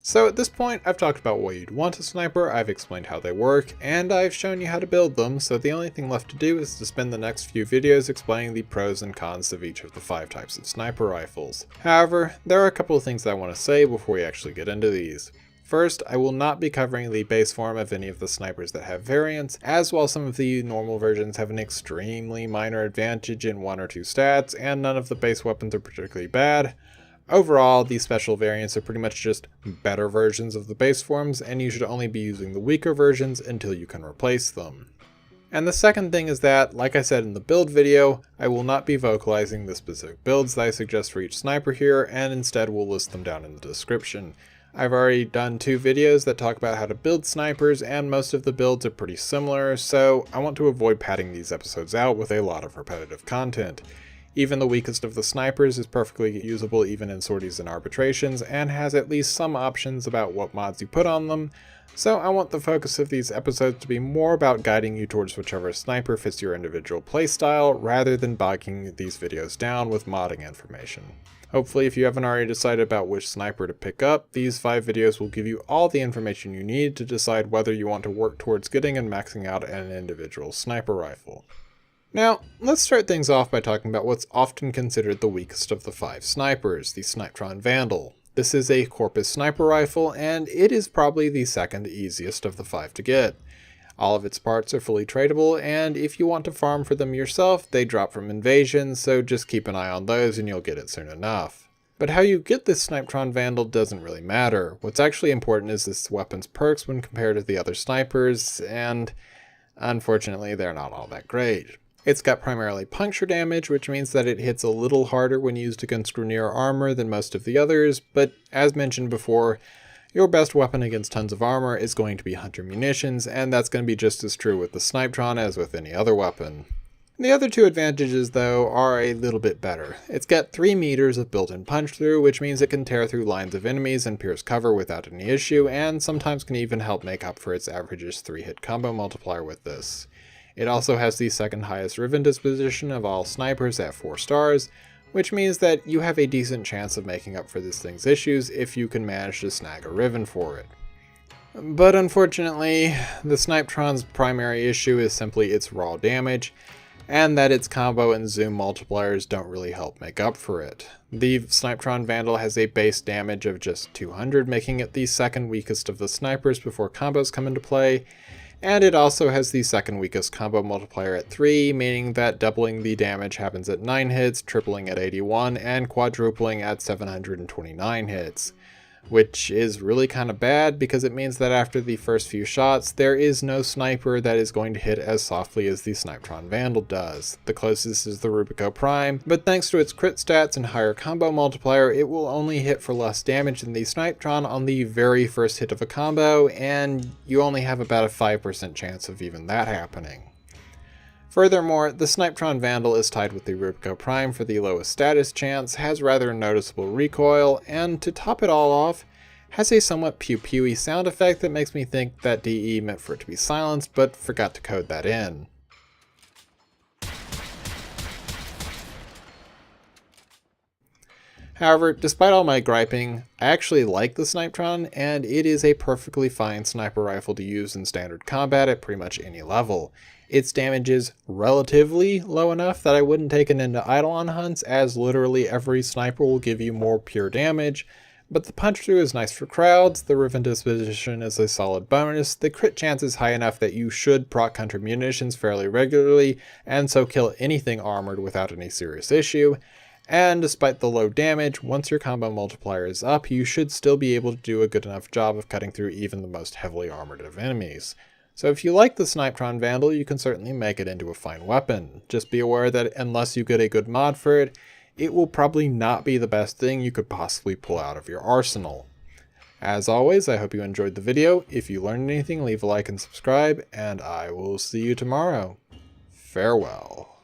So at this point, I've talked about what you'd want a sniper, I've explained how they work, and I've shown you how to build them, so the only thing left to do is to spend the next few videos explaining the pros and cons of each of the 5 types of sniper rifles. However, there are a couple of things that I want to say before we actually get into these. First, I will not be covering the base form of any of the snipers that have variants, as while some of the normal versions have an extremely minor advantage in 1 or 2 stats, and none of the base weapons are particularly bad. Overall, these special variants are pretty much just better versions of the base forms, and you should only be using the weaker versions until you can replace them. And the second thing is that, like I said in the build video, I will not be vocalizing the specific builds that I suggest for each sniper here, and instead will list them down in the description. I've already done 2 videos that talk about how to build snipers, and most of the builds are pretty similar, so I want to avoid padding these episodes out with a lot of repetitive content. Even the weakest of the snipers is perfectly usable even in sorties and arbitrations, and has at least some options about what mods you put on them, so I want the focus of these episodes to be more about guiding you towards whichever sniper fits your individual playstyle, rather than bogging these videos down with modding information. Hopefully, if you haven't already decided about which sniper to pick up, these 5 videos will give you all the information you need to decide whether you want to work towards getting and maxing out an individual sniper rifle. Now, let's start things off by talking about what's often considered the weakest of the 5 snipers, the Snipetron Vandal. This is a Corpus sniper rifle, and it is probably the second easiest of the 5 to get. All of its parts are fully tradable, and if you want to farm for them yourself, they drop from invasions, so just keep an eye on those and you'll get it soon enough. But how you get this Snipetron Vandal doesn't really matter. What's actually important is this weapon's perks when compared to the other snipers, and unfortunately they're not all that great. It's got primarily puncture damage, which means that it hits a little harder when used against Grineer armor than most of the others, but as mentioned before, your best weapon against tons of armor is going to be Hunter Munitions, and that's going to be just as true with the Snipetron as with any other weapon. The other 2 advantages, though, are a little bit better. It's got 3 meters of built-in punch through, which means it can tear through lines of enemies and pierce cover without any issue, and sometimes can even help make up for its averageous 3-hit combo multiplier with this. It also has the second highest Riven disposition of all snipers at 4 stars, which means that you have a decent chance of making up for this thing's issues if you can manage to snag a Riven for it. But unfortunately, the Snipetron's primary issue is simply its raw damage, and that its combo and zoom multipliers don't really help make up for it. The Snipetron Vandal has a base damage of just 200, making it the second weakest of the snipers before combos come into play, and it also has the second weakest combo multiplier at 3, meaning that doubling the damage happens at 9 hits, tripling at 81, and quadrupling at 729 hits. Which is really kind of bad because it means that after the first few shots, there is no sniper that is going to hit as softly as the Snipetron Vandal does. The closest is the Rubico Prime, but thanks to its crit stats and higher combo multiplier, it will only hit for less damage than the Snipetron on the very first hit of a combo, and you only have about a 5% chance of even that happening. Furthermore, the Snipetron Vandal is tied with the Rubico Prime for the lowest status chance, has rather noticeable recoil, and to top it all off, has a somewhat pew-pewy sound effect that makes me think that DE meant for it to be silenced, but forgot to code that in. However, despite all my griping, I actually like the Snipetron, and it is a perfectly fine sniper rifle to use in standard combat at pretty much any level. Its damage is relatively low enough that I wouldn't take it into Eidolon hunts, as literally every sniper will give you more pure damage, but the punch through is nice for crowds, the Riven disposition is a solid bonus, the crit chance is high enough that you should proc Hunter Munitions fairly regularly, and so kill anything armored without any serious issue, and despite the low damage, once your combo multiplier is up, you should still be able to do a good enough job of cutting through even the most heavily armored of enemies. So if you like the Snipetron Vandal, you can certainly make it into a fine weapon. Just be aware that unless you get a good mod for it, it will probably not be the best thing you could possibly pull out of your arsenal. As always, I hope you enjoyed the video. If you learned anything, leave a like and subscribe, and I will see you tomorrow. Farewell.